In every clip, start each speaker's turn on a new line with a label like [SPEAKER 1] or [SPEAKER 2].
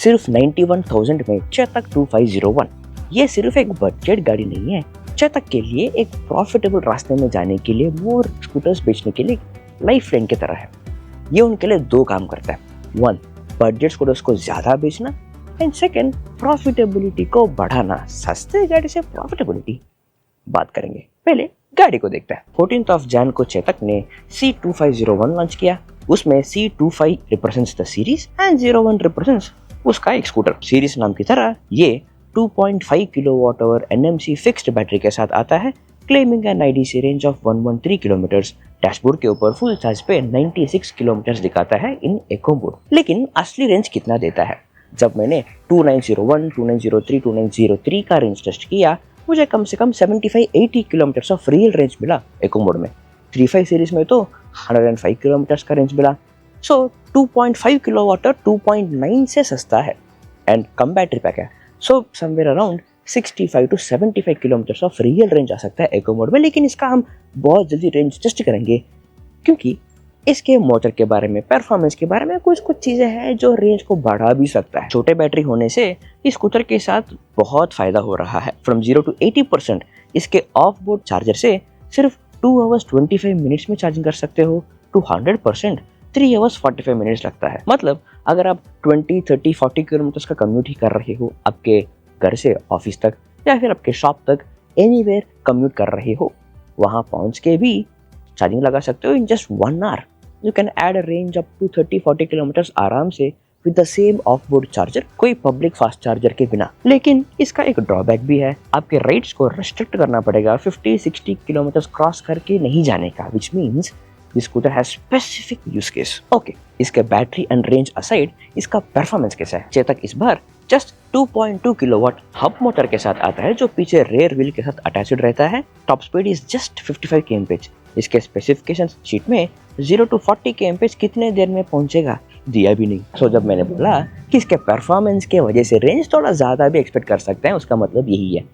[SPEAKER 1] सिर्फ 91,000 में चेतक 2501। ये सिर्फ एक बजट गाड़ी नहीं है, चेतक के लिए एक प्रॉफिटेबल रास्ते में जाने के लिए मोर स्कूटर्स बेचने के लिए लाइफ लाइन की तरह है। ये उनके लिए दो काम करता है, वन बजट स्कूटर्स को ज्यादा बेचना एंड सेकेंड प्रॉफिटेबिलिटी को बढ़ाना। सस्ते गाड़ी से प्रॉफिटेबिलिटी बात करेंगे, पहले गाड़ी को देखते हैं। 14 जैन को चेतक ने C2501 लॉन्च किया। उसमें C25 represents the series and 01 represents उसका एक स्कूटर। सीरीज नाम की तरह ये 2.5 kilowatt hour NMC fixed battery के साथ आता है, claiming an IDC range of 113 kilometres. Dashboard के ऊपर फुल चार्ज पे 96 किलोमीटर्स दिखाता है इन इको मोड। लेकिन असली रेंज कितना देता है? जब मैंने 2901, 2903, 2903 का रेंज टेस्ट किया, मुझे कम से कम 75-80 किलोमीटर्स ऑफ रियल रेंज मिला इको मोड में। 35 सीरीज में तो 105 किलोमीटर्स का रेंज मिला। सो 2.5 किलोवाट 2.9 से सस्ता है एंड कम बैटरी पैक है। So somewhere around 65 to 75 kilometres of real range आ सकता है इको मोड में। लेकिन इसका हम बहुत जल्दी रेंज टेस्ट करेंगे, क्योंकि इसके मोटर के बारे में, परफॉर्मेंस के बारे में कुछ चीजें हैं जो रेंज को बढ़ा भी सकता है। छोटे बैटरी होने से इस स्कूटर के साथ बहुत फायदा हो रहा है। फ्रॉम 0 to 80% इसके ऑफ बोर्ड चार्जर से सिर्फ 2 hours 25 मिनट्स में चार्जिंग कर सकते हो, टू 100% 3 hours 45 मिनट्स लगता है। मतलब अगर आप 20, 30, 40 किलोमीटर का कम्यूट ही कर रहे हो, आपके घर से ऑफिस तक या फिर आपके शॉप तक एनीवेयर कम्यूट कर रहे हो, वहां पहुंच के भी चार्जिंग लगा सकते हो in just 1 hour। You can add a range up to 30-40 kilometres आराम से with the same off board charger, कोई पब्लिक फास्ट चार्जर के बिना। लेकिन इसका एक ड्रॉबैक भी है, आपके राइड्स को रिस्ट्रिक्ट करना पड़ेगा 50-60 किलोमीटर क्रॉस करके नहीं जाने का, which means this scooter has specific use case. Okay, इसके बैटरी एंड रेंज असाइड इसका परफॉर्मेंस कैसा है? चेतक इस बार जस्ट 2.2 किलोवाट हब मोटर के साथ आता है जो पीछे रेयर व्हील के साथ अटैच्ड रहता है। Top speed is just 55 kmph। इसके स्पेसिफिकेशन शीट में 0 to 40 kmph कितने देर में पहुंचेगा दिया भी नहीं। सो जब मैंने बोला कि इसके परफॉर्मेंस के वजह से रेंज थोड़ा ज्यादा भी एक्सपेक्ट कर सकते हैं, उसका मतलब यही है।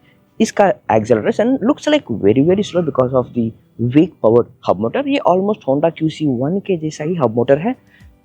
[SPEAKER 1] इसका acceleration looks like very slow because of the weak powered hub motor. ये ऑलमोस्ट होंडा QC1 के जैसा ही हब मोटर है,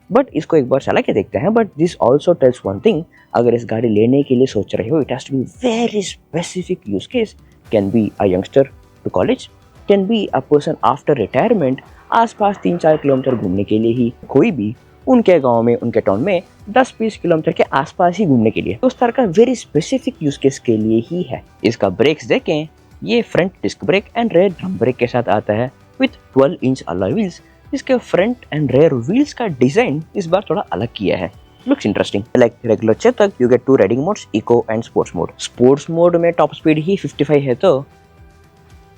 [SPEAKER 1] बट इसको एक बार चला के देखते हैं। But this also tells one thing, अगर इस गाड़ी लेने के लिए सोच रहे हो, it has to be very specific use case. Can be a youngster to college, can be a person after retirement, आसपास 3-4 किलोमीटर घूमने के लिए ही, कोई भी उनके गांव में, उनके टाउन में 10-20 किलोमीटर के आसपास ही घूमने के लिए, उस तरह का वेरी स्पेसिफिक यूज केस के लिए ही है। इसका ब्रेक्स देखें, ये front disc brake and rear drum brake के साथ आता है विथ 12 इंच अलॉय व्हील्स। इसके फ्रंट एंड रेयर व्हील्स का डिजाइन इस बार थोड़ा अलग किया है, looks interesting. Like regular Chetak, you get 2 riding modes, eco and sports mode. Sports mode में टॉप स्पीड ही 55 है, तो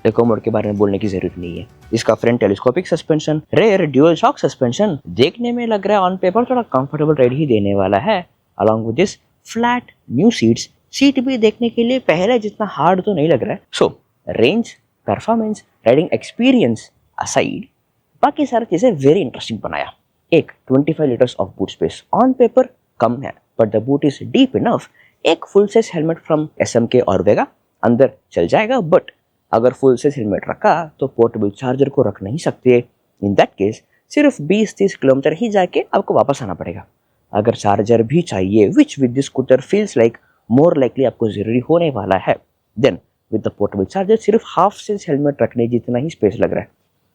[SPEAKER 1] इको मोड के बारे में बोलने की जरूरत नहीं है। इसका front telescopic suspension, rear dual shock suspension देखने में लग रहा है ऑन पेपर थोड़ा कंफर्टेबल राइड ही देने वाला है। Along with this flat new seats, seat भी देखने के लिए पहले जितना हार्ड तो नहीं लग रहा है। So range, performance, riding experience aside, बाकी सारी चीजें वेरी इंटरेस्टिंग बनाया। एक 25 litres of boot space on paper कम है, but the boot is deep enough. एक full size helmet from SMK और वेगा अंदर चल जाएगा, बट अगर फुल साइज हेलमेट रखा तो पोर्टेबल चार्जर को रख नहीं सकते। इन दैट केस सिर्फ 20-30 किलोमीटर ही जाके आपको वापस आना पड़ेगा। अगर चार्जर भी चाहिए, which with this scooter feels like more likely आपको जरूरी होने वाला है, then with the portable charger सिर्फ हाफ साइज हेलमेट रखने जितना ही स्पेस लग रहा है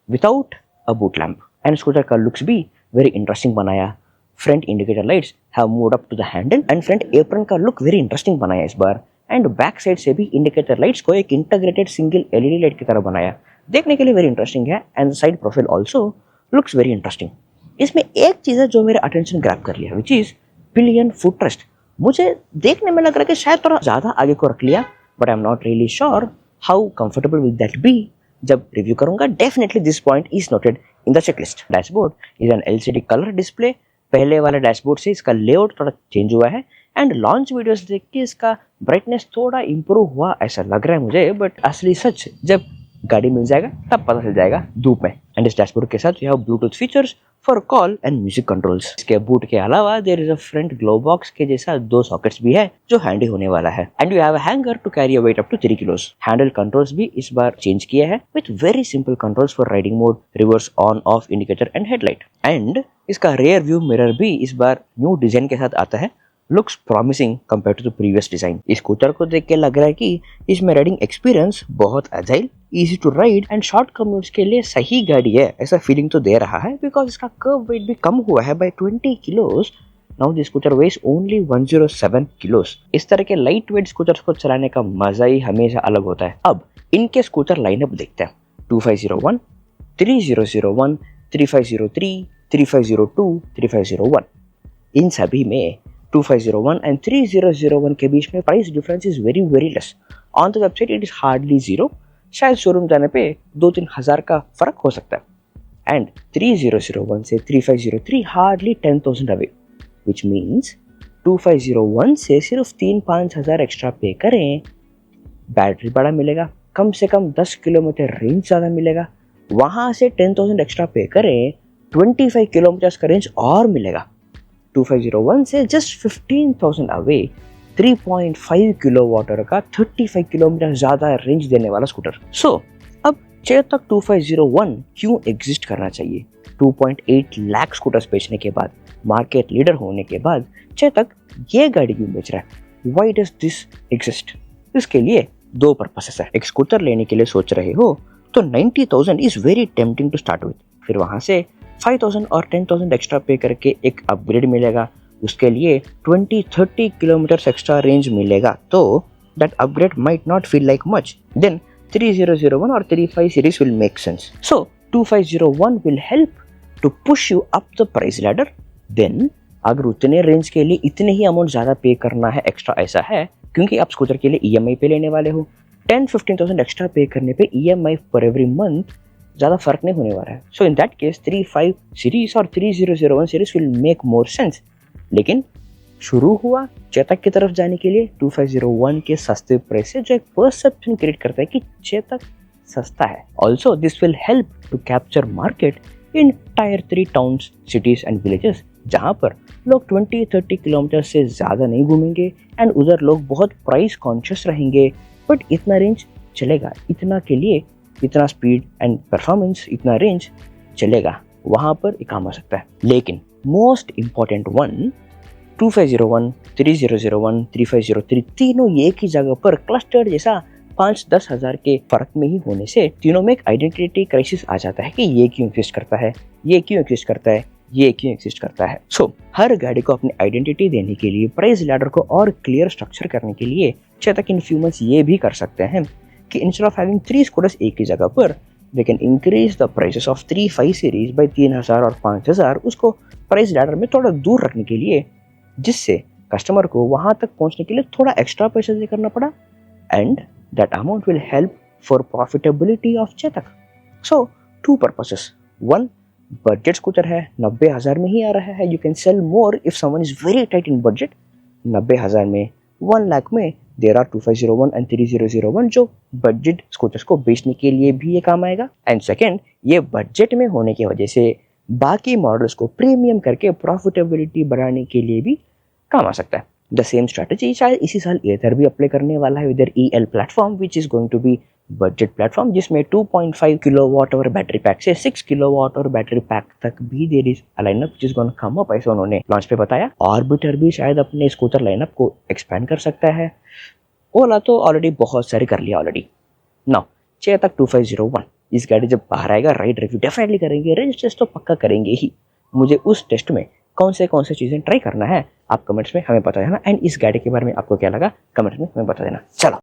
[SPEAKER 1] without a boot lamp. And scooter का लुक्स भी वेरी इंटरेस्टिंग बनाया। Front indicator lights have moved up to the handle and front apron का लुक वेरी इंटरेस्टिंग बनाया इस बार। एंड बैक साइड से भी इंडिकेटर लाइट्स को एक इंटीग्रेटेड सिंगल LED लाइट की तरह बनाया, देखने के लिए वेरी इंटरेस्टिंग है। And side profile also looks very interesting. इसमें एक चीज है जो मेरे अटेंशन ग्रैब कर लिया, which is pillion foot rest. मुझे देखने में लग रहा है कि शायद थोड़ा ज्यादा आगे को रख लिया, but I am not really sure how comfortable will that be. जब रिव्यू करूंगा, definitely this point is noted in the checklist. Dashboard is an LCD colour display. पहले वाले डैशबोर्ड से इसका लेआउट थोड़ा चेंज हुआ है एंड लॉन्च वीडियोस देख के इसका ब्राइटनेस थोड़ा इंप्रूव हुआ ऐसा लग रहा है मुझे, बट असली सच जब गाड़ी मिल जाएगा तब पता चल जाएगा धूप में। एंड इस डैशबोर्ड के साथ you have Bluetooth features for call and music controls. इसके बूट के अलावा there is a front glove box के जैसा 2 सॉकेट्स भी है जो हैंडी होने वाला है। And you have a hanger to carry a weight up to 3 kilos. Handle controls भी इस बार चेंज किया है with very simple controls for riding mode, reverse, on off, indicator and headlight. And इसका रेयर व्यू मिरर भी इस बार new design के साथ आता है। Looks promising compare to the previous design. इस स्कूटर को देख के लग रहा है कि इसमें राइडिंग एक्सपीरियंस बहुत agile, easy to ride and short commutes के लिए सही गाड़ी है, ऐसा फीलिंग तो दे रहा है बिकॉज इसका कर्व वेट भी कम हुआ है बाय 20 kilos. Now this scooter weighs only 107 kilos. इस तरह के लाइट वेट स्कूटर्स को चलाने का मजा ही हमेशा अलग होता है। अब इनके स्कूटर लाइनअप देखते हैं। 2501, 3001, 3503, 3502, 3501। इन सभी में 2501 एंड 3001 के बीच में price difference is very very less. On the website it is hardly zero, शायद शोरूम जाने पे 2-3 हजार का फर्क हो सकता है। एंड 3001 से 3503 हार्डली 10,000 अवे, विच मीन्स 2501 से सिर्फ 3-5 हजार एक्स्ट्रा पे करें, बैटरी बड़ा मिलेगा, कम से कम 10 किलोमीटर रेंज ज़्यादा मिलेगा। वहाँ से 10,000 एक्स्ट्रा पे करें, 25 किलोमीटर का रेंज और मिलेगा। 2501 से जस्ट 15,000 अवे 3.5 किलोवाट का 35 किलोमीटर ज़्यादा रेंज देने वाला स्कूटर। सो अब चेतक 2501 क्यों एग्जिस्ट करना चाहिए? 2.8 लाख स्कूटर्स बेचने के बाद, मार्केट लीडर होने के बाद चेतक ये गाड़ी क्यों बेच रहा है? Why does this exist? इसके लिए दो पर्पसेस है। एक स्कूटर लेने के लिए सोच रहे हो तो 90,000 is very tempting to start with. फिर वहां से 5,000 और 10,000 एक्स्ट्रा पे करके एक अपग्रेड मिलेगा, उसके लिए 20-30 किलोमीटर एक्स्ट्रा रेंज मिलेगा, तो that upgrade might not feel like much. Then 3001 और 35 series will make sense. So 2501 will help to push you up the price ladder. Then अगर उतने रेंज के लिए इतने ही अमाउंट ज़्यादा पे करना है एक्स्ट्रा, ऐसा है क्योंकि आप स्कूटर के लिए EMI पे लेने वाले हो, 10-15,000 एक्स्ट्रा पे करने पे EMI पर एवरी मंथ ज़्यादा फर्क नहीं होने वाला है। सो इन दैट केस 35 सीरीज और 3001 series will make more sense. लेकिन शुरू हुआ चेतक की तरफ जाने के लिए 2501 के सस्ते प्राइस से, जो एक परसेप्शन क्रिएट करता है कि चेतक सस्ता है। Also this will help to capture market in tier 3 towns, cities and villages, जहाँ पर लोग 20-30 किलोमीटर से ज़्यादा नहीं घूमेंगे एंड उधर लोग बहुत प्राइस कॉन्शियस रहेंगे। बट इतना रेंज चलेगा, इतना के लिए इतना स्पीड एंड परफॉर्मेंस, इतना रेंज चलेगा, वहाँ पर ये काम आ सकता है। लेकिन मोस्ट इम्पॉर्टेंट वन, 2501, 3001, 3503 तीनों एक ही जगह पर क्लस्टर्ड जैसा 5-10 हज़ार के फर्क में ही होने से तीनों में एक आइडेंटिटी क्राइसिस आ जाता है कि ये क्यों एग्जिस्ट करता है, ये क्यों एग्जिस्ट करता है, ये क्यों एग्जिस्ट करता है। सो हर गाड़ी को अपनी आइडेंटिटी देने के लिए, प्राइस लैडर को और क्लियर स्ट्रक्चर करने के लिए चेतक इन फ्यू मंथ्स ये भी कर सकते हैं कि इंस्टेड ऑफ हैविंग 3 स्कूटर्स एक ही जगह पर, they can increase the prices of 35 series by 3,000 और 5,000, उसको प्राइस लैडर में थोड़ा दूर रखने के लिए, जिससे कस्टमर को वहां तक पहुंचने के लिए थोड़ा एक्स्ट्रा पैसा दे करना पड़ा, and that amount will help for profitability of Chetak. So 2 purposes, 1 budget scooter है, 90,000 में ही आ रहा है, you can sell more if someone is very tight in budget. 90,000 में, 1 लाख में देर आर 2501 एंड 3001 जो बजट स्कूटर्स को बेचने के लिए भी ये काम आएगा। एंड सेकेंड, ये बजट में होने की वजह से बाकी मॉडल्स को प्रीमियम करके प्रॉफिटेबिलिटी बढ़ाने के लिए भी काम आ सकता है। द सेम स्ट्रैटेजी शायद इसी साल एथर भी अप्लाई करने वाला है with EL platform, which is going to be budget platform, जिसमें 2.5 किलोवाट आवर बैटरी पैक से 6 किलोवाट आवर बैटरी पैक तक भी देर इज लाइनअप जिस गोना कम अप, ऐसा उन्होंने लॉन्च पे बताया। ऑर्बिटर भी शायद अपने स्कूटर लाइनअप को एक्सपेंड कर सकता है। ओला तो ऑलरेडी बहुत सारे कर लिया ऑलरेडी। नाउ चेतक 2501, इस गाड़ी जब बाहर आएगा राइड रिव्यू डेफिनेटली करेंगे, रेंज टेस्ट तो पक्का करेंगे ही। मुझे उस टेस्ट में कौन से चीज़ें ट्राई करना है आप कमेंट्स में हमें बता देना, एंड इस गाड़ी के बारे में आपको क्या लगा कमेंट्स में हमें बता देना। चलो।